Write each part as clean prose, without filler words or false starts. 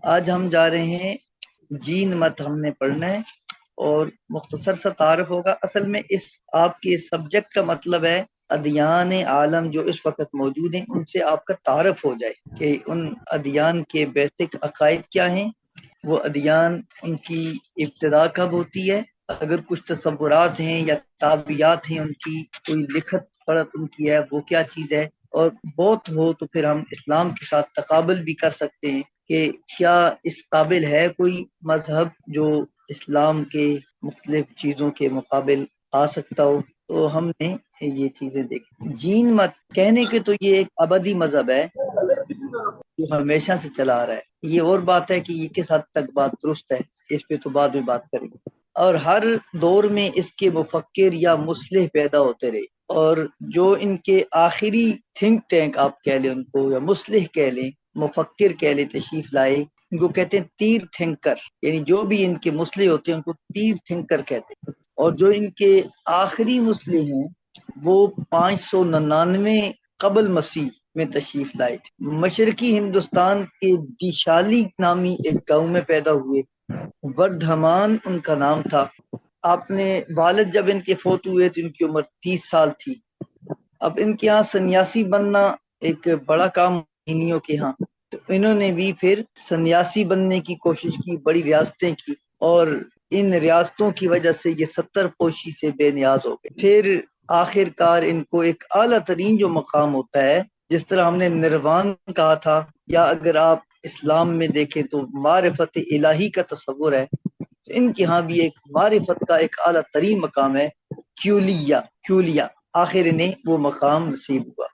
آج ہم جا رہے ہیں جین مت ہم نے پڑھنا ہے اور مختصر سا تعارف ہوگا۔ اصل میں اس آپ کے سبجیکٹ کا مطلب ہے ادیان عالم جو اس وقت موجود ہیں ان سے آپ کا تعارف ہو جائے کہ ان ادیان کے بیسک عقائد کیا ہیں، وہ ادیان ان کی ابتدا کب ہوتی ہے، اگر کچھ تصورات ہیں یا تابعات ہیں ان کی، کوئی لکھت پڑھت ان کی ہے وہ کیا چیز ہے، اور بہت ہو تو پھر ہم اسلام کے ساتھ تقابل بھی کر سکتے ہیں کہ کیا اس قابل ہے کوئی مذہب جو اسلام کے مختلف چیزوں کے مقابل آ سکتا ہو۔ تو ہم نے یہ چیزیں دیکھی۔ جین مت کہنے کے تو یہ ایک ابدی مذہب ہے جو ہمیشہ سے چلا آ رہا ہے۔ یہ اور بات ہے کہ یہ کس حد تک بات درست ہے، اس پہ تو بعد میں بات کریں گے۔ اور ہر دور میں اس کے مفکر یا مصلح پیدا ہوتے رہے، اور جو ان کے آخری تھنک ٹینک آپ کہہ لیں ان کو، یا مصلح کہہ لیں، مفکر کہہ لیں، تشریف لائے، ان کو کہتے ہیں تیر تھنکر، یعنی جو بھی ان کے مصلح ہوتے ہیں ان کو تیر تھنکر کہتے ہیں۔ اور جو ان کے آخری مصلح ہیں وہ 599 قبل مسیح میں تشریف لائے تھے۔ مشرقی ہندوستان کے دیشالی نامی ایک گاؤں میں پیدا ہوئے، وردھمان ان کا نام تھا۔ آپ نے والد جب ان کے فوت ہوئے تو ان کی عمر 30 سال تھی۔ اب ان کے ہاں سنیاسی بننا ایک بڑا کام ہندیوں کے ہاں، تو انہوں نے بھی پھر سنیاسی بننے کی کوشش کی، بڑی ریاستیں کی، اور ان ریاستوں کی وجہ سے یہ 70 پوشی سے بے نیاز ہو گئے۔ پھر آخر کار ان کو ایک اعلیٰ ترین جو مقام ہوتا ہے، جس طرح ہم نے نروان کہا تھا، یا اگر آپ اسلام میں دیکھیں تو معرفت الہی کا تصور ہے، تو ان کے ہاں بھی ایک معرفت کا ایک اعلیٰ ترین مقام ہے، کیولیا۔ آخر انہیں وہ مقام نصیب ہوا۔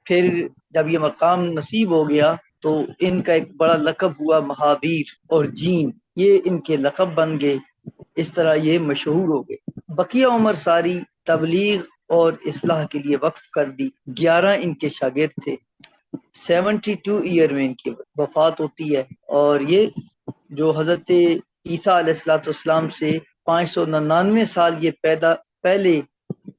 پھر جب یہ مقام نصیب ہو گیا تو ان کا ایک بڑا لقب ہوا مہاویر، اور جین یہ ان کے لقب بن گئے۔ اس طرح یہ مشہور ہو گئے۔ بقیہ عمر ساری تبلیغ اور اصلاح کے لیے وقف کر دی۔ 11 ان کے شاگرد تھے۔ 72 ایئر میں ان کی وفات ہوتی ہے، اور یہ جو حضرت عیسیٰ علیہ السلام سے 599 سال یہ پہلے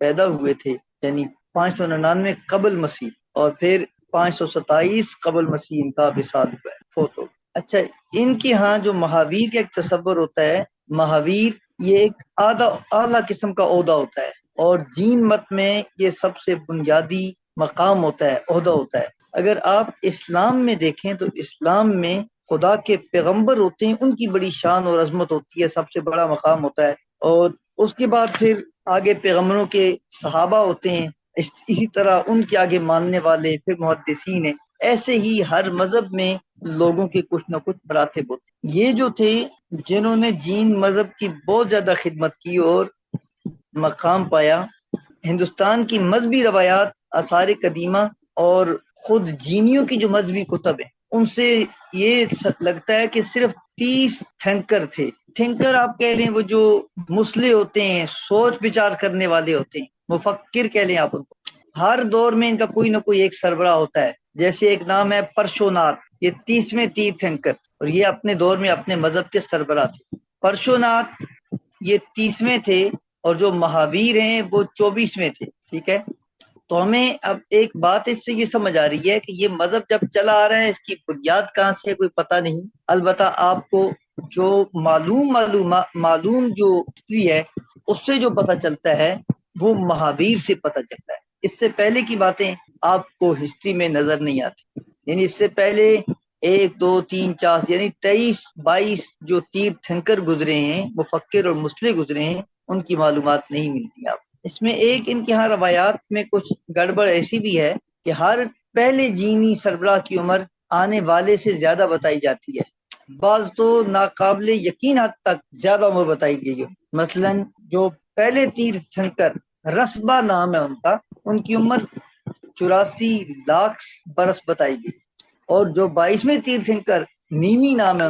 پیدا ہوئے تھے، یعنی 599 قبل مسیح، اور پھر 527 قبل مسیح ان کا وصال ہوا ہے، فوت ہو گیا۔ اچھا، ان کے ہاں جو مہاویر کا ایک تصور ہوتا ہے، مہاویر یہ ایک اعلیٰ قسم کا عہدہ ہوتا ہے، اور جین مت میں یہ سب سے بنیادی مقام ہوتا ہے، عہدہ ہوتا ہے۔ اگر آپ اسلام میں دیکھیں تو اسلام میں خدا کے پیغمبر ہوتے ہیں، ان کی بڑی شان اور عظمت ہوتی ہے، سب سے بڑا مقام ہوتا ہے، اور اس کے بعد پھر آگے پیغمبروں کے صحابہ ہوتے ہیں، اسی طرح ان کے آگے ماننے والے، پھر محدثین ہیں۔ ایسے ہی ہر مذہب میں لوگوں کے کچھ نہ کچھ مراتب ہوتے ہیں۔ یہ جو تھے جنہوں نے جین مذہب کی بہت زیادہ خدمت کی اور مقام پایا، ہندوستان کی مذہبی روایات، آثار قدیمہ اور خود جینیوں کی جو مذہبی کتب ہیں، ان سے یہ لگتا ہے کہ صرف 30 تھنکر تھے۔ تھنکر آپ کہہ لیں وہ جو مصلح ہوتے ہیں، سوچ بچار کرنے والے ہوتے ہیں، مفکر کہہ لیں آپ ان کو۔ ہر دور میں ان کا کوئی نہ کوئی ایک سربراہ ہوتا ہے۔ جیسے ایک نام ہے پرشوناتھ، یہ 30ویں تیر تھنکر، اور یہ اپنے دور میں اپنے مذہب کے سربراہ تھے۔ پرشوناتھ یہ 30ویں تھے، اور جو مہاویر ہیں وہ 24ویں تھے۔ ٹھیک ہے، تو ہمیں اب ایک بات اس سے یہ سمجھ آ رہی ہے کہ یہ مذہب جب چلا آ رہا ہے، اس کی بنیاد کہاں سے ہے کوئی پتہ نہیں۔ البتہ آپ کو جو معلوم جو ہسٹری ہے اس سے جو پتہ چلتا ہے وہ مہاویر سے پتہ چلتا ہے۔ اس سے پہلے کی باتیں آپ کو ہسٹری میں نظر نہیں آتی، یعنی اس سے پہلے 1 2 3 4 یعنی 23 22 جو تیر تھنکر گزرے ہیں، مفکر اور مصلح گزرے ہیں، ان کی معلومات نہیں ملتی آپ۔ اس میں ایک ان کے ہاں روایات میں کچھ گڑبڑ ایسی بھی ہے کہ ہر پہلے جینی سربراہ کی عمر آنے والے سے زیادہ بتائی جاتی ہے، بعض تو ناقابل یقین حد تک زیادہ عمر بتائی گئی ہے۔ مثلا جو پہلے تیر تھنکر، رسبا نام ہے ان کی عمر 84 لاکھ برس بتائی گئی، اور جو 22ویں تیر تھنکر نیمی نام ہے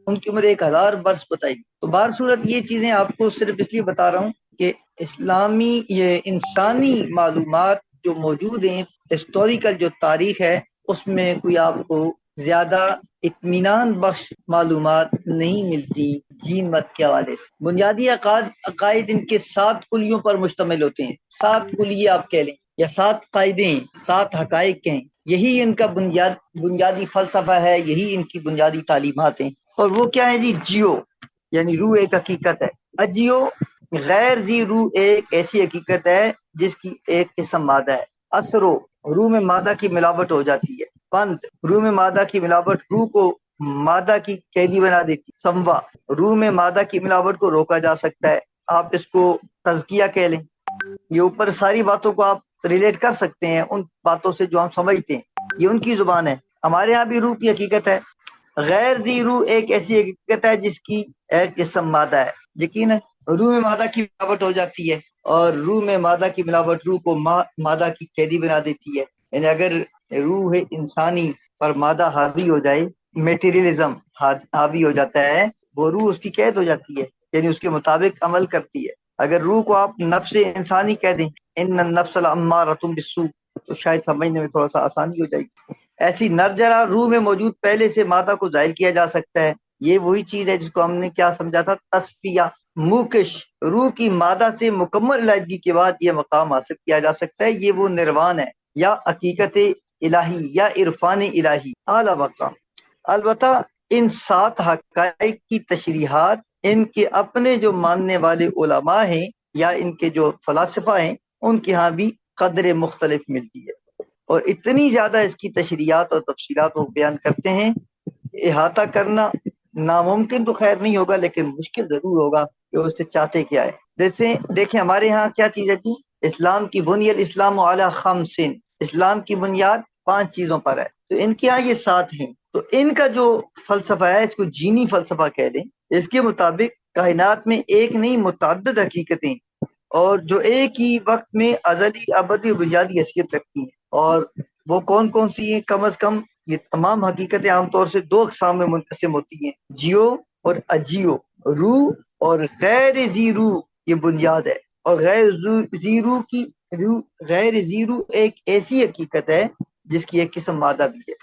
ان کی عمر 1000 برس بتائی گئی۔ تو بہر صورت یہ چیزیں آپ کو صرف اس لیے بتا رہا ہوں کہ اسلامی یہ انسانی معلومات جو موجود ہیں، ہسٹوریکل جو تاریخ ہے، اس میں کوئی آپ کو زیادہ اطمینان بخش معلومات نہیں ملتی جین مت کے حوالے سے۔ بنیادی عقائد ان کے 7 کلیوں پر مشتمل ہوتے ہیں۔ 7 کلیے آپ کہہ لیں، یا 7 قاعدے ہیں، 7 حقائق ہیں، یہی ان کا بنیادی فلسفہ ہے، یہی ان کی بنیادی تعلیمات ہیں۔ اور وہ کیا ہے جی؟ جیو یعنی روح ایک حقیقت ہے، اجیو غیر زی روح ایک ایسی حقیقت ہے جس کی ایک قسم مادہ ہے، اسرو روح میں مادہ کی ملاوٹ ہو جاتی ہے، بند روح میں مادہ کی ملاوٹ روح کو مادہ کی قیدی بنا دیتی، سموا روح میں مادہ کی ملاوٹ کو روکا جا سکتا ہے، آپ اس کو تزکیہ کہہ لیں۔ یہ اوپر ساری باتوں کو آپ ریلیٹ کر سکتے ہیں ان باتوں سے جو ہم سمجھتے ہیں، یہ ان کی زبان ہے، ہمارے ہاں بھی روح کی حقیقت ہے۔ غیر ذی روح ایک ایسی حقیقت ہے جس کی ایک قسم مادہ ہے، یقین ہے روح میں مادہ کی ملاوٹ ہو جاتی ہے، اور روح میں مادہ کی ملاوٹ روح کو مادہ کی قیدی بنا دیتی ہے، یعنی اگر روح انسانی پر مادہ حاوی ہو جائے، میٹیریلزم حاوی ہو جاتا ہے، وہ روح اس کی قید ہو جاتی ہے، یعنی اس کے مطابق عمل کرتی ہے۔ اگر روح کو آپ نفس انسانی کہہ دیں، ان النفس لامارۃ بالسوء، تو شاید سمجھنے میں تھوڑا سا آسانی ہو جائے گی۔ ایسی نرجرا روح میں موجود پہلے سے مادہ کو ظاہر کیا جا سکتا ہے، یہ وہی چیز ہے جس کو ہم نے کیا سمجھا تھا؟ تصفیہ۔ موکش روح کی مادہ سے مکمل علیحدگی کے بعد یہ مقام حاصل کیا جا سکتا ہے، یہ وہ نروان ہے یا حقیقت الہی یا عرفان الہی اعلیٰ مقام۔ البتہ ان 7 حقائق کی تشریحات ان کے اپنے جو ماننے والے علماء ہیں یا ان کے جو فلاسفہ ہیں ان کے ہاں بھی قدر مختلف ملتی ہے، اور اتنی زیادہ اس کی تشریحات اور تفصیلات وہ بیان کرتے ہیں، احاطہ کرنا ناممکن تو خیر نہیں ہوگا لیکن مشکل ضرور ہوگا کہ اس سے چاہتے کیا ہے۔ جیسے دیکھیں ہمارے ہاں کیا چیز ہے جی؟ اسلام کی بنی الاسلام علی 5، اسلام کی بنیاد 5 چیزوں پر ہے، تو ان کے ہاں یہ 7 ہیں۔ تو ان کا جو فلسفہ ہے اس کو جینی فلسفہ کہہ دیں، اس کے مطابق کائنات میں ایک نہیں متعدد حقیقتیں، اور جو ایک ہی وقت میں ازلی ابدی بنیادی حیثیت رکھتی ہیں، اور وہ کون کون سی ہیں؟ کم از کم یہ تمام حقیقتیں عام طور سے 2 اقسام میں منقسم ہوتی ہیں، جیو اور اجیو، روح اور غیر ذی روح، یہ بنیاد ہے۔ اور غیر ذی روح ایک ایسی حقیقت ہے جس کی ایک قسم مادہ بھی ہے،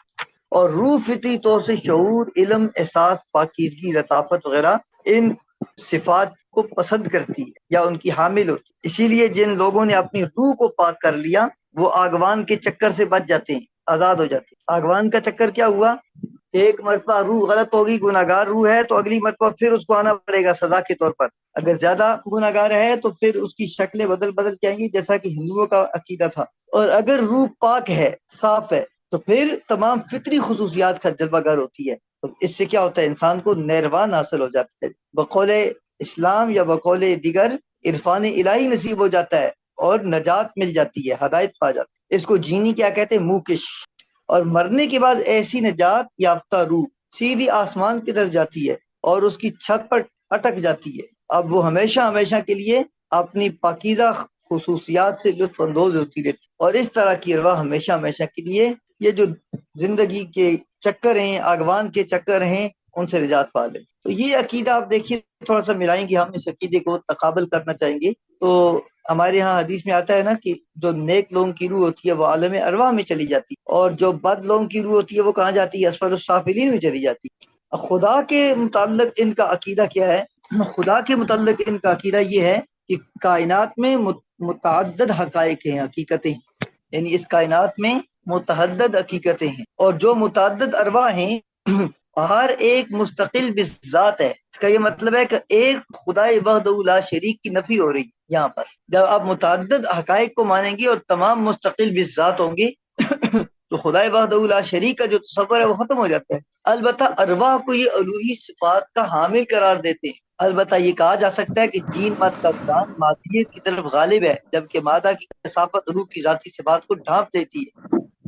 اور روح فطری طور سے شعور، علم، احساس، پاکیزگی، لطافت وغیرہ ان صفات کو پسند کرتی ہے یا ان کی حامل ہوتی ہے۔ اسی لیے جن لوگوں نے اپنی روح کو پاک کر لیا وہ آگوان کے چکر سے بچ جاتے ہیں، آزاد ہو جاتے ہیں۔ آگوان کا چکر کیا ہوا؟ ایک مرتبہ روح غلط ہوگی، گناہگار روح ہے، تو اگلی مرتبہ پھر اس کو آنا پڑے گا سزا کے طور پر۔ اگر زیادہ گناہگار ہے تو پھر اس کی شکلیں بدل جائیں گی، جیسا کہ ہندوؤں کا عقیدہ تھا۔ اور اگر روح پاک ہے، صاف ہے، تو پھر تمام فطری خصوصیات کا جلوہ گر ہوتی ہے، تو اس سے کیا ہوتا ہے؟ انسان کو نیروان حاصل ہو جاتا ہے، بقول اسلام یا بقول دیگر عرفان الہی نصیب ہو جاتا ہے، اور نجات مل جاتی ہے، ہدایت پا جاتی ہے۔ اس کو جینی کیا کہتے ہیں؟ موکش۔ اور مرنے کے بعد ایسی نجات یافتہ روح سیدھی آسمان کی طرف جاتی ہے اور اس کی چھت پر اٹک جاتی ہے، اب وہ ہمیشہ ہمیشہ کے لیے اپنی پاکیزہ خصوصیات سے لطف اندوز ہوتی رہتی، اور اس طرح کی ارواح ہمیشہ ہمیشہ کے لیے یہ جو زندگی کے چکر ہیں، آگوان کے چکر ہیں، ان سے نجات پا لیں۔ تو یہ عقیدہ آپ دیکھیے تھوڑا سا ملائیں گے، ہم اس عقیدے کو تقابل کرنا چاہیں گے تو ہمارے ہاں حدیث میں آتا ہے نا کہ جو نیک لوگوں کی روح ہوتی ہے وہ عالم ارواح میں چلی جاتی ہے، اور جو بد لوگوں کی روح ہوتی ہے وہ کہاں جاتی ہے؟ اسفل السافلین میں چلی جاتی ہے۔ خدا کے متعلق ان کا عقیدہ کیا ہے؟ خدا کے متعلق ان کا عقیدہ یہ ہے کہ کائنات میں متعدد حقائق ہیں، حقیقتیں، یعنی اس کائنات میں متعدد حقیقتیں ہیں، اور جو متعدد ارواح ہیں ہر ایک مستقل بذات ہے۔ اس کا یہ مطلب ہے کہ ایک خدا وحدہ لا شریک کی نفی ہو رہی ہے یہاں پر۔ جب آپ متعدد حقائق کو مانیں گے اور تمام مستقل بذات ہوں گے تو خدا وحدہ لا شریک کا جو تصور ہے وہ ختم ہو جاتا ہے۔ البتہ ارواح کو یہ الوہی صفات کا حامل قرار دیتے ہیں۔ البتہ یہ کہا جا سکتا ہے کہ جین مت کا رجحان مادیت کی طرف غالب ہے، جبکہ مادہ کی کثافت روح کی ذاتی صفات کو ڈھانپ دیتی ہے۔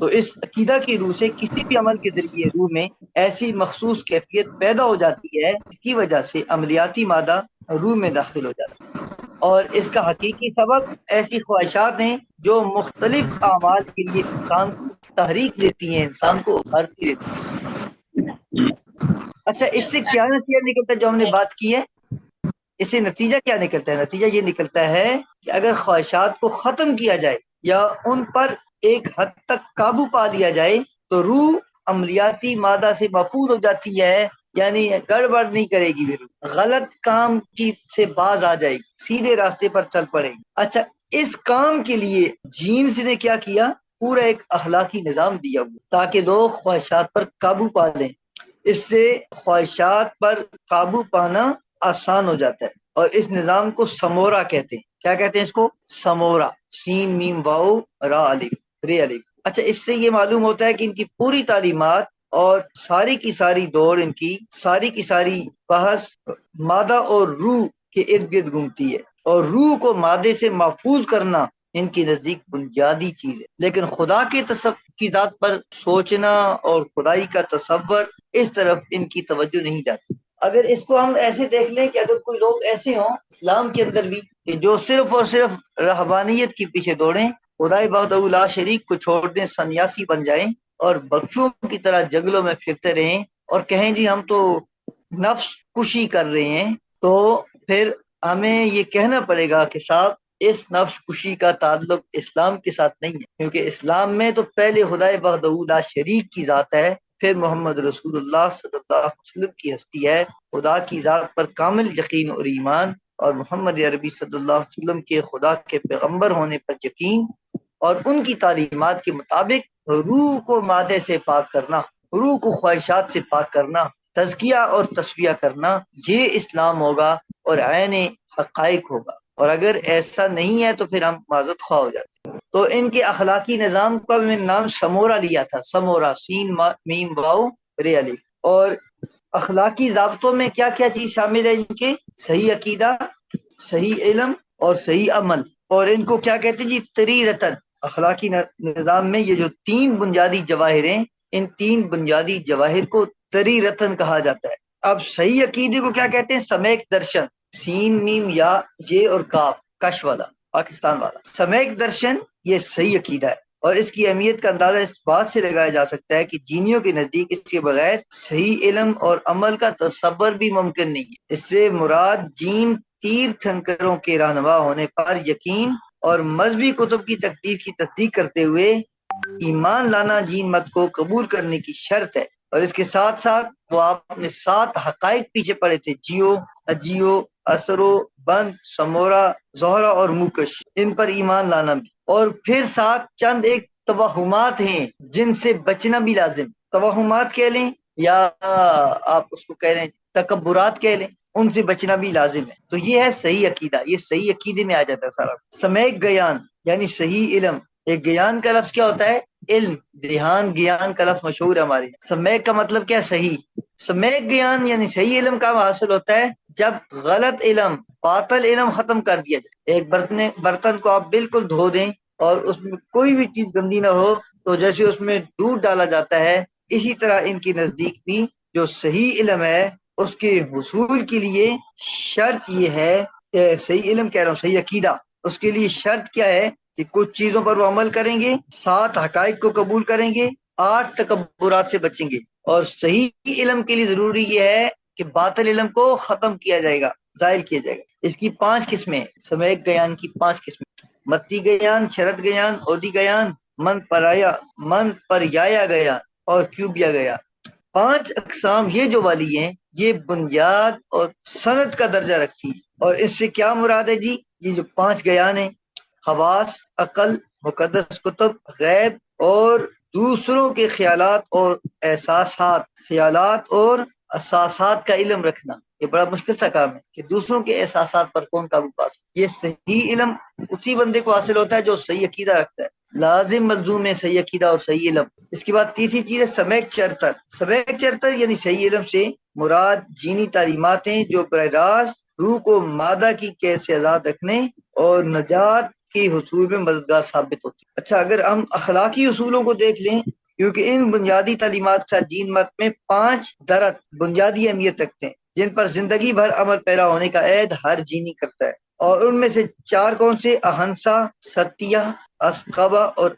تو اس عقیدہ کی روح سے کسی بھی عمل کے ذریعے روح میں ایسی مخصوص کیفیت پیدا ہو جاتی ہے جس کی وجہ سے عملیاتی مادہ روح میں داخل ہو جاتا ہے، اور اس کا حقیقی سبب ایسی خواہشات ہیں جو مختلف اعمال کے لیے انسان کو تحریک دیتی ہیں، انسان کو ابھارتی رہتی ہیں۔ اچھا، اس سے کیا نتیجہ نکلتا ہے جو ہم نے بات کی ہے؟ اس سے نتیجہ کیا نکلتا ہے؟ نتیجہ یہ نکلتا ہے کہ اگر خواہشات کو ختم کیا جائے یا ان پر ایک حد تک قابو پا لیا جائے تو روح عملیاتی مادہ سے محفوظ ہو جاتی ہے، یعنی گڑبڑ نہیں کرے گی، پھر غلط کام کی سے باز آ جائے گی، سیدھے راستے پر چل پڑے گی۔ اچھا، اس کام کے لیے جینز نے کیا کیا؟ پورا ایک اخلاقی نظام دیا ہوا تاکہ لوگ خواہشات پر قابو پا لیں۔ اس سے خواہشات پر قابو پانا آسان ہو جاتا ہے، اور اس نظام کو سمورا کہتے ہیں۔ کیا کہتے ہیں اس کو؟ سمورا، سین میم واؤ را الف رے الف۔ اچھا، اس سے یہ معلوم ہوتا ہے کہ ان کی پوری تعلیمات اور ساری کی ساری دوڑ، ان کی ساری کی ساری بحث مادہ اور روح کے ارد گرد گھومتی ہے، اور روح کو مادے سے محفوظ کرنا ان کی نزدیک بنیادی چیز ہے۔ لیکن خدا کے کی ذات پر سوچنا اور خدائی کا تصور، اس طرف ان کی توجہ نہیں جاتی۔ اگر اس کو ہم ایسے دیکھ لیں کہ اگر کوئی لوگ ایسے ہوں اسلام کے اندر بھی کہ جو صرف اور صرف رہبانیت کے پیچھے دوڑیں، خدائے وحدہ لا شریک کو چھوڑ دیں، سنیاسی بن جائیں اور بخشوں کی طرح جنگلوں میں پھرتے رہیں اور کہیں جی ہم تو نفس کشی کر رہے ہیں، تو پھر ہمیں یہ کہنا پڑے گا کہ صاحب اس نفس کشی کا تعلق اسلام کے ساتھ نہیں ہے، کیونکہ اسلام میں تو پہلے خدائے وحدہ لا شریک کی ذات ہے، پھر محمد رسول اللہ صلی اللہ علیہ وسلم کی ہستی ہے، خدا کی ذات پر کامل یقین اور ایمان، اور محمد عربی صلی اللہ علیہ وسلم کے خدا کے پیغمبر ہونے پر یقین، اور ان کی تعلیمات کے مطابق روح کو مادے سے پاک کرنا، روح کو خواہشات سے پاک کرنا، تزکیہ اور تصفیہ کرنا، یہ اسلام ہوگا اور عین حقائق ہوگا۔ اور اگر ایسا نہیں ہے تو پھر ہم معذرت خواہ ہو جاتے ہیں۔ تو ان کے اخلاقی نظام کا میں نے نام سمورا لیا تھا، سمورا، سین میم واؤ رے الف۔ اور اخلاقی ضابطوں میں کیا کیا چیز شامل ہے ان کے؟ صحیح عقیدہ، صحیح علم اور صحیح عمل۔ اور ان کو کیا کہتے ہیں جی؟ طریرتن۔ اخلاقی نظام میں یہ جو تین بنیادی جواہر ہیں، ان تین بنیادی جواہر کو طریرتن کہا جاتا ہے۔ اب صحیح عقیدے کو کیا کہتے ہیں؟ سمیک درشن، سین میم یا یہ اور کاف، کش والا، پاکستان والا۔ سمیک درشن یہ صحیح عقیدہ ہے، اور اس کی اہمیت کا اندازہ اس بات سے لگایا جا سکتا ہے کہ جینیوں کے نزدیک اس کے بغیر صحیح علم اور عمل کا تصور بھی ممکن نہیں ہے۔ اس سے مراد جین تیرتھنکروں کے رہنما ہونے پر یقین اور مذہبی کتب کی تقدیر کی تصدیق کرتے ہوئے ایمان لانا جین مت کو قبول کرنے کی شرط ہے۔ اور اس کے ساتھ ساتھ وہ آپ نے 7 حقائق پیچھے پڑے تھے، جیو، اجیو، اسرو، بند، سمورا، زہرا اور موکش، ان پر ایمان لانا بھی۔ اور پھر ساتھ چند ایک توہمات ہیں جن سے بچنا بھی لازم۔ توہمات کہہ لیں یا آپ اس کو کہہ لیں تکبرات کہہ لیں، ان سے بچنا بھی لازم ہے۔ تو یہ ہے صحیح عقیدہ، یہ صحیح عقیدے میں آ جاتا ہے سارا۔ سمیک گیان یعنی صحیح علم۔ ایک گیان کا لفظ کیا ہوتا ہے؟ علم۔ دھیان گیان کا لفظ مشہور ہے ہمارے۔ سمیک کا مطلب کیا؟ صحیح۔ سمیک گیان یعنی صحیح علم کا حاصل ہوتا ہے جب غلط علم، باطل علم ختم کر دیا جائے۔ ایک برتن کو آپ بالکل دھو دیں اور اس میں کوئی بھی چیز گندی نہ ہو، تو جیسے اس میں دودھ ڈالا جاتا ہے، اسی طرح ان کی نزدیک بھی جو صحیح علم ہے اس کے حصول کے لیے شرط یہ ہے کہ صحیح علم کہہ رہا ہوں، صحیح عقیدہ، اس کے لیے شرط کیا ہے کہ کچھ چیزوں پر وہ عمل کریں گے، 7 حقائق کو قبول کریں گے، 8 تکبرات سے بچیں گے، اور صحیح علم کے لیے ضروری یہ ہے کہ باطل علم کو ختم کیا جائے گا، زائل کیا جائے گا۔ اس کی 5 قسمیں، سمیک گیان کی 5 قسمیں: متی گیان، شرط گیان، اودی گیان، من پر یایا گیا اور کیوبیا گیا۔ 5 اقسام یہ جو والی ہیں، یہ بنیاد اور سند کا درجہ رکھتی ہیں۔ اور اس سے کیا مراد ہے جی؟ یہ جو 5 گیان ہیں، حواس، عقل، مقدس کتب، غیب اور دوسروں کے خیالات اور احساسات، خیالات اور احساسات کا علم رکھنا۔ یہ بڑا مشکل سا کام ہے کہ دوسروں کے احساسات پر کون قابو پا سکے۔ یہ صحیح علم اسی بندے کو حاصل ہوتا ہے جو صحیح عقیدہ رکھتا ہے۔ لازم ملزوم ہے صحیح عقیدہ اور صحیح علم۔ اس کے بعد تیسری چیز ہے سمیک چرتر۔ سمیک چرتر یعنی صحیح علم سے مراد جینی تعلیمات ہیں جو براہ راست روح کو مادہ کی قید سے آزاد رکھنے اور نجات کے حصول میں مددگار ثابت ہوتی ہے۔ اچھا، اگر ہم اخلاقی اصولوں کو دیکھ لیں، کیونکہ ان بنیادی تعلیمات کا جین مت میں 5 درجات بنیادی اہمیت رکھتے ہیں جن پر زندگی بھر عمل پیرا ہونے کا عہد ہر جینی کرتا ہے، اور ان میں سے 4 کون سے؟ اہنسا، ستیہ، اسقبا اور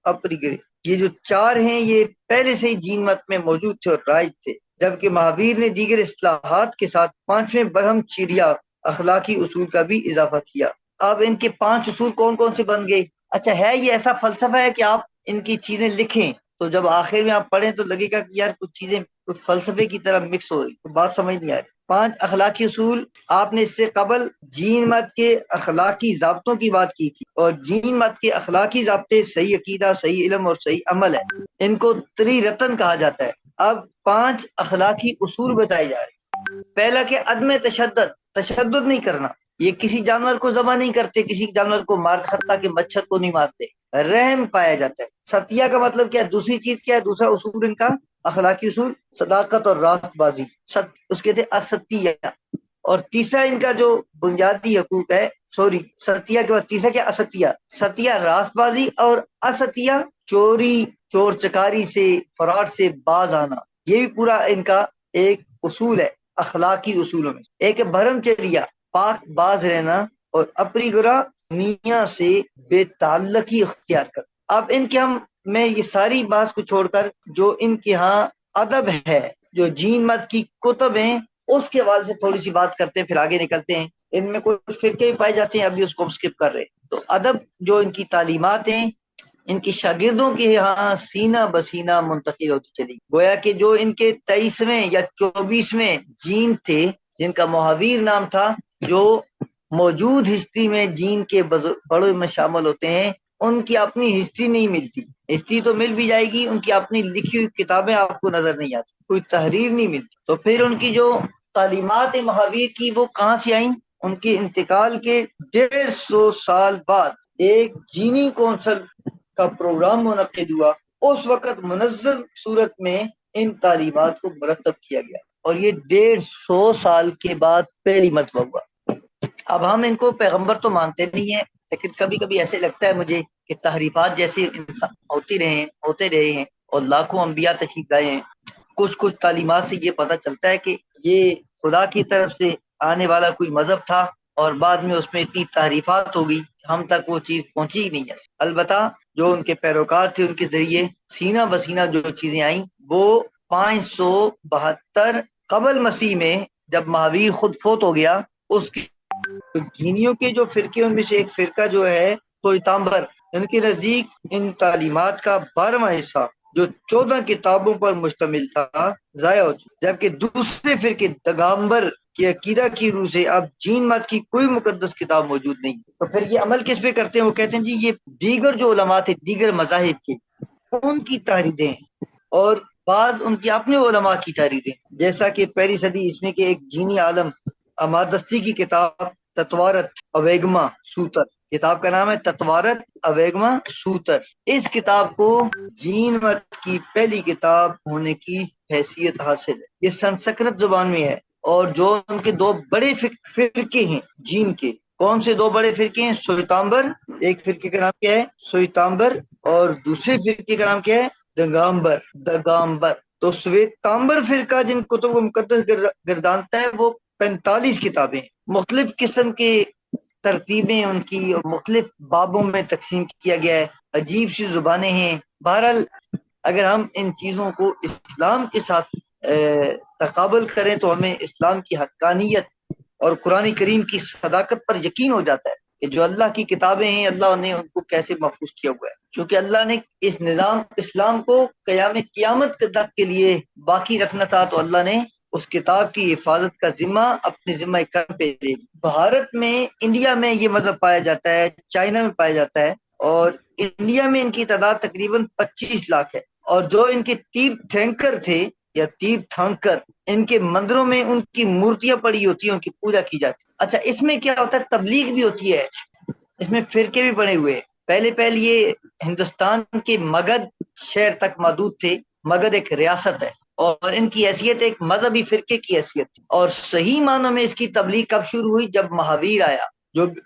اپریگرے۔ یہ جو 4 ہیں یہ پہلے سے ہی جین مت میں موجود تھے اور رائج تھے، جبکہ مہابیر نے دیگر اصلاحات کے ساتھ 5ویں برہم چیریا اخلاقی اصول کا بھی اضافہ کیا۔ اب ان کے 5 اصول کون کون سے بن گئے؟ اچھا، ہے یہ ایسا فلسفہ ہے کہ آپ ان کی چیزیں لکھیں تو جب آخر میں آپ پڑھیں تو لگے گا کہ یار کچھ چیزیں کچھ فلسفے کی طرح مکس ہو رہی، تو بات سمجھ نہیں آ رہی۔ 5 اخلاقی اصول آپ نے اس سے قبل جین مت کے اخلاقی ضابطوں کی بات کی تھی، اور جین مت کے اخلاقی ضابطے صحیح عقیدہ، صحیح علم اور صحیح عمل ہے، ان کو تری رتن کہا جاتا ہے۔ اب 5 اخلاقی اصول بتائے جا رہے ہیں۔ پہلا کہ عدم تشدد، تشدد نہیں کرنا، یہ کسی جانور کو ذبح نہیں کرتے، کسی جانور کو مار، حتیٰ کہ مچھر کو نہیں مارتے، رحم پایا جاتا ہے۔ ستیہ کا مطلب کیا ہے، دوسری چیز کیا ہے، دوسرا اصول ان کا اخلاقی اصول صداقت اور راست بازی، اس کے تھے استیہ۔ اور تیسرا ان کا جو بنیادی حقوق ہے، سوری ستیہ کے بعد تیسرا کیا، استیہ، ستیہ راست بازی، اور استیہ چوری، چور چکاری سے، فراڈ سے باز آنا، یہ بھی پورا ان کا ایک اصول ہے اخلاقی اصولوں میں۔ ایک ہے بھرم چریا، پاک باز رہنا، اور اپنی گرا میاں سے بے تعلقی اختیار کر۔ اب ان کے میں یہ ساری بات کو چھوڑ کر جو ان کے ہاں ادب ہے، جو جین مت کی کتب ہیں، اس کے حوالے سے تھوڑی سی بات کرتے ہیں، پھر آگے نکلتے ہیں۔ ان میں کچھ فرقے بھی پائے جاتے ہیں، ابھی اس کو سکپ کر رہے ہیں۔ تو ادب جو ان کی تعلیمات ہیں، ان کی شاگردوں کے یہاں سینہ بسینہ منتقل ہوتی چلی، گویا کہ جو ان کے 23ویں یا 24ویں جین تھے، جن کا محاویر نام تھا، جو موجود ہسٹری میں جین کے بڑے میں شامل ہوتے ہیں، ان کی اپنی ہسٹری نہیں ملتی۔ ہسٹری تو مل بھی جائے گی، ان کی اپنی لکھی ہوئی کتابیں آپ کو نظر نہیں آتی، کوئی تحریر نہیں ملتی۔ تو پھر ان کی جو تعلیمات محاویر کی، وہ کہاں سے آئیں؟ ان کے انتقال کے 150 سال بعد ایک جینی کونسل کا پروگرام منعقد ہوا، اس وقت منظم صورت میں ان تعلیمات کو مرتب کیا گیا، اور یہ 150 سال کے بعد پہلی مرتبہ ہوا۔ اب ہم ان کو پیغمبر تو مانتے نہیں ہیں، لیکن کبھی کبھی ایسے لگتا ہے مجھے کہ تحریفات جیسے انسان ہوتے رہے ہیں، اور لاکھوں انبیاء تشریف لائے ہیں، کچھ تعلیمات سے یہ پتہ چلتا ہے کہ یہ خدا کی طرف سے آنے والا کوئی مذہب تھا، اور بعد میں اس میں اتنی تعریفات ہو گئی، ہم تک وہ چیز پہنچی ہی نہیں ہے۔ البتہ جو ان کے پیروکار تھے، ان کے ذریعے سینہ بسینہ جو چیزیں آئیں، وہ 572 قبل مسیح میں جب مہاویر خود فوت ہو گیا، اس جینیوں کے جو فرقے، ان میں سے ایک فرقہ جو ہے سویتامبر، ان کے نزدیک ان تعلیمات کا 12واں حصہ جو 14 کتابوں پر مشتمل تھا ضائع ہو چکا، جبکہ دوسرے فرقے دگامبر کی عقیدہ کی روح سے اب جین مت کی کوئی مقدس کتاب موجود نہیں۔ تو پھر یہ عمل کس پہ کرتے ہیں؟ وہ کہتے ہیں جی یہ دیگر جو علماء تھے، دیگر مذاہب کے، ان کی تحریریں ہیں، اور بعض ان کی اپنے علماء کی تحریریں، جیسا کہ پہلی صدی عیسوی کے ایک جینی عالم امادستی کی کتاب تتوارت اویگما سوتر، کتاب کا نام ہے تتوارت اویگما سوتر۔ اس کتاب کو جین مت کی پہلی کتاب ہونے کی حیثیت حاصل ہے۔ یہ سنسکرت زبان میں ہے، اور جو ان کے 2 بڑے فرقے ہیں جین کے، کون سے 2 بڑے فرقے ہیں؟ سویتامبر، ایک فرقے کا نام کیا ہے؟ سویتامبر، اور دوسرے فرقے کا نام کیا ہے؟ دگامبر۔ تو سویتامبر فرقہ جن کتب کو مقدس گردانتا ہے، وہ 45 کتابیں، مختلف قسم کے ترتیبیں ان کی، اور مختلف بابوں میں تقسیم کیا گیا ہے، عجیب سی زبانیں ہیں۔ بہرحال اگر ہم ان چیزوں کو اسلام کے ساتھ تقابل کریں تو ہمیں اسلام کی حقانیت اور قرآن کریم کی صداقت پر یقین ہو جاتا ہے کہ جو اللہ کی کتابیں ہیں، اللہ نے ان کو کیسے محفوظ کیا ہوا ہے، چونکہ اللہ نے اس نظام اسلام کو قیامت تک کے لیے باقی رکھنا تھا، تو اللہ نے اس کتاب کی حفاظت کا ذمہ اپنے ذمہ کر پہ لے لی۔ بھارت میں، انڈیا میں یہ مذہب پایا جاتا ہے، چائنا میں پایا جاتا ہے، اور انڈیا میں ان کی تعداد تقریباً 25 لاکھ ہے، اور جو ان کے تیرتھنکر تھے یا تیرتھنکر، ان کے مندروں میں ان کی مورتیاں پڑی ہوتی ہیں، ان کی پوجا کی جاتی ہے۔ اچھا، اس میں کیا ہوتا ہے؟ تبلیغ بھی ہوتی ہے، اس میں فرقے بھی بنے ہوئے ہیں۔ پہلے یہ ہندوستان کے مگدھ شہر تک محدود تھے، مگدھ ایک ریاست ہے، اور ان کی حیثیت ایک مذہبی فرقے کی حیثیت تھی، اور صحیح معنوں میں اس کی تبلیغ کب شروع ہوئی؟ جب مہاویر آیا،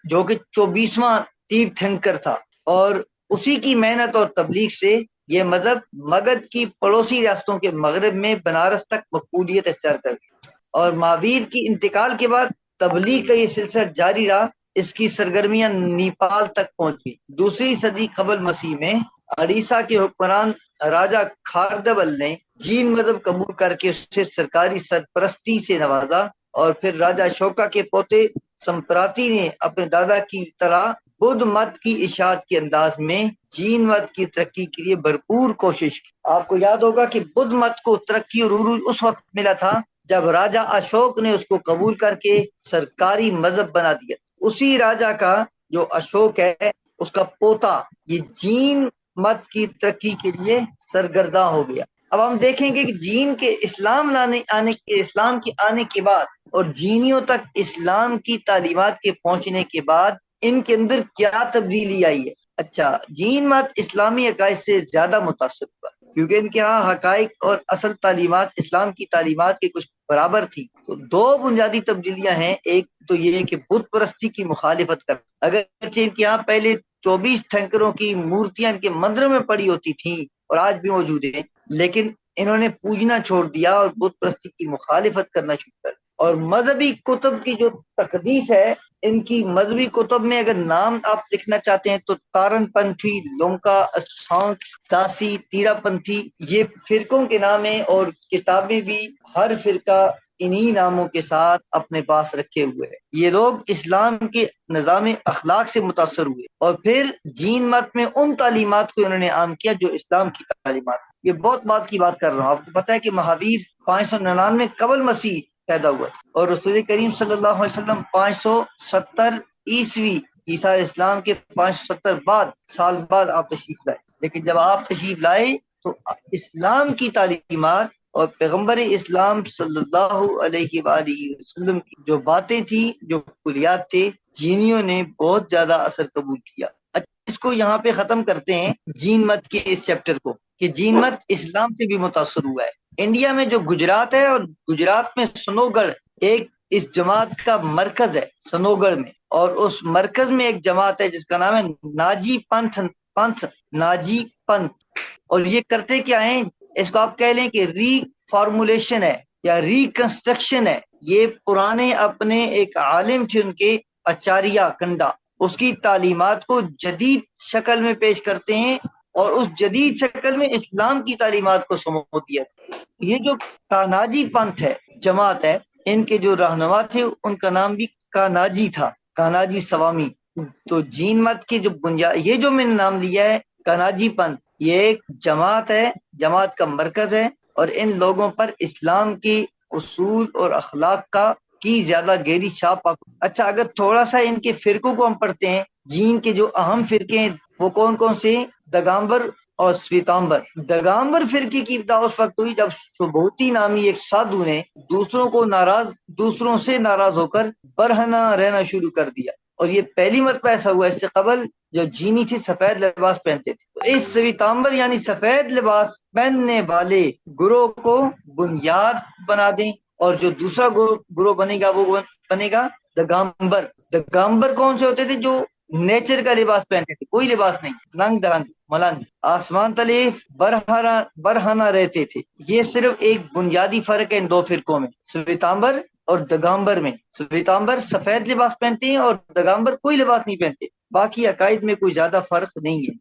جو کہ 24واں تیرتھنکر تھا، اور اسی کی محنت اور تبلیغ سے یہ مذہب مگدھ کی پڑوسی ریاستوں کے مغرب میں بنارس تک مقبولیت اختیار کر گئی، اور مہاویر کی انتقال کے بعد تبلیغ کا یہ سلسلہ جاری رہا، اس کی سرگرمیاں نیپال تک پہنچ گئی۔ دوسری صدی قبل مسیح میں اڑیسہ کے حکمران راجہ کھاردبل نے جین مذہب قبول کر کے اسے سرکاری سرپرستی سے نوازا، اور پھر راجہ اشوکا کے پوتے سمپراتی نے اپنے دادا کی طرح بدھ مت کی اشاعت کے انداز میں جین مت کی ترقی کے لیے بھرپور کوشش کی۔ آپ کو یاد ہوگا کہ بدھ مت کو ترقی اور عروج اس وقت ملا تھا جب راجا اشوک نے اس کو قبول کر کے سرکاری مذہب بنا دیا، اسی راجا کا جو اشوک ہے اس کا پوتا یہ جین مت کی ترقی کے لیے سرگرداں ہو گیا۔ اب ہم دیکھیں گے کہ جین کے اسلام کے آنے کے بعد اور جینیوں تک اسلام کی تعلیمات کے پہنچنے کے بعد ان کے اندر کیا تبدیلی آئی ہے۔ اچھا، جین مت اسلامی عقائد سے زیادہ متاثر ہوا کیونکہ ان کے ہاں حقائق اور اصل تعلیمات اسلام کی تعلیمات کے کچھ برابر تھی۔ تو دو بنیادی تبدیلیاں ہیں، ایک تو یہ کہ بت پرستی کی مخالفت کر، اگرچہ ان کے یہاں پہلے 24 تھنکروں کی مورتیاں ان کے مندروں میں پڑی ہوتی تھیں اور آج بھی موجود ہیں، لیکن انہوں نے پوجنا چھوڑ دیا اور بت پرستی کی مخالفت کرنا شروع کر۔ اور مذہبی کتب کی جو تقدیس ہے، ان کی مذہبی کتب میں اگر نام آپ لکھنا چاہتے ہیں تو تارن پنتھی، لونکا، اسانک، داسی، تیرا پنتھی، یہ فرقوں کے نام ہیں، اور کتابیں بھی ہر فرقہ انہی ناموں کے ساتھ اپنے پاس رکھے ہوئے ہیں۔ یہ لوگ اسلام کے نظام اخلاق سے متاثر ہوئے اور پھر جین مت میں ان تعلیمات کو انہوں نے عام کیا جو اسلام کی تعلیمات۔ یہ بہت بات کی بات کر رہا ہوں، آپ کو پتہ ہے کہ مہابیر 599 قبل مسیح پیدا ہوا اور رسول کریم صلی اللہ علیہ وسلم 570 عیسوی، عیسیٰ علیہ السلام کے 570 سال بعد آپ تشریف لائے۔ لیکن جب آپ تشریف لائے تو اسلام کی تعلیمات اور پیغمبر اسلام صلی اللہ علیہ وآلہ وسلم کی جو باتیں تھیں، جو کلیات تھے، جینیوں نے بہت زیادہ اثر قبول کیا۔ اس کو یہاں پہ ختم کرتے ہیں جین مت کے اس چیپٹر کو، کہ جین مت اسلام سے بھی متاثر ہوا ہے۔ انڈیا میں جو گجرات ہے، اور گجرات میں سنو گڑھ ایک اس جماعت کا مرکز ہے، سنو گڑھ میں، اور اس مرکز میں ایک جماعت ہے جس کا نام ہے ناجی پنتھ۔ اور یہ کرتے کیا ہیں، اس کو آپ کہہ لیں کہ ری فارمولیشن ہے یا ریکنسٹرکشن ہے۔ یہ پرانے اپنے ایک عالم تھے ان کے اچاریہ کنڈا، اس کی تعلیمات کو جدید شکل میں پیش کرتے ہیں اور اس جدید شکل میں اسلام کی تعلیمات کو سمو دیا۔ یہ جو کاناجی پنتھ ہے، جماعت ہے، ان کے جو رہنما تھے ان کا نام بھی کاناجی تھا، کاناجی سوامی۔ تو جین مت کے جو یہ جو میں نے نام لیا ہے کاناجی پنتھ، یہ ایک جماعت ہے، جماعت کا مرکز ہے، اور ان لوگوں پر اسلام کی اصول اور اخلاق کی زیادہ گہری چھاپ۔ اچھا، اگر تھوڑا سا ان کے فرقوں کو ہم پڑھتے ہیں، جین کے جو اہم فرقے ہیں وہ کون کون سے؟ دگامبر اور سویتامبر۔ دگامبر فرقے کی ابتدا اس وقت ہوئی جب سبھوتی نامی ایک سادھو نے دوسروں سے ناراض ہو کر برہنہ رہنا شروع کر دیا، اور یہ پہلی مرتبہ ایسا ہوا۔ اس سے قبل جو جینی تھے سفید لباس پہنتے تھے۔ تو اس سویتامبر یعنی سفید لباس پہننے والے گروہ کو بنیاد بنا دیں، اور جو دوسرا گروہ بنے گا وہ بنے گا دگامبر۔ دگامبر کون سے ہوتے تھے؟ جو نیچر کا لباس پہنتے تھے، کوئی لباس نہیں، ننگ درنگ ملنگ، آسمان تلے برہنہ رہتے تھے۔ یہ صرف ایک بنیادی فرق ہے ان دو فرقوں میں، سویتامبر اور دگامبر میں۔ سویتامبر سفید لباس پہنتے ہیں اور دگامبر کوئی لباس نہیں پہنتے، باقی عقائد میں کوئی زیادہ فرق نہیں ہے۔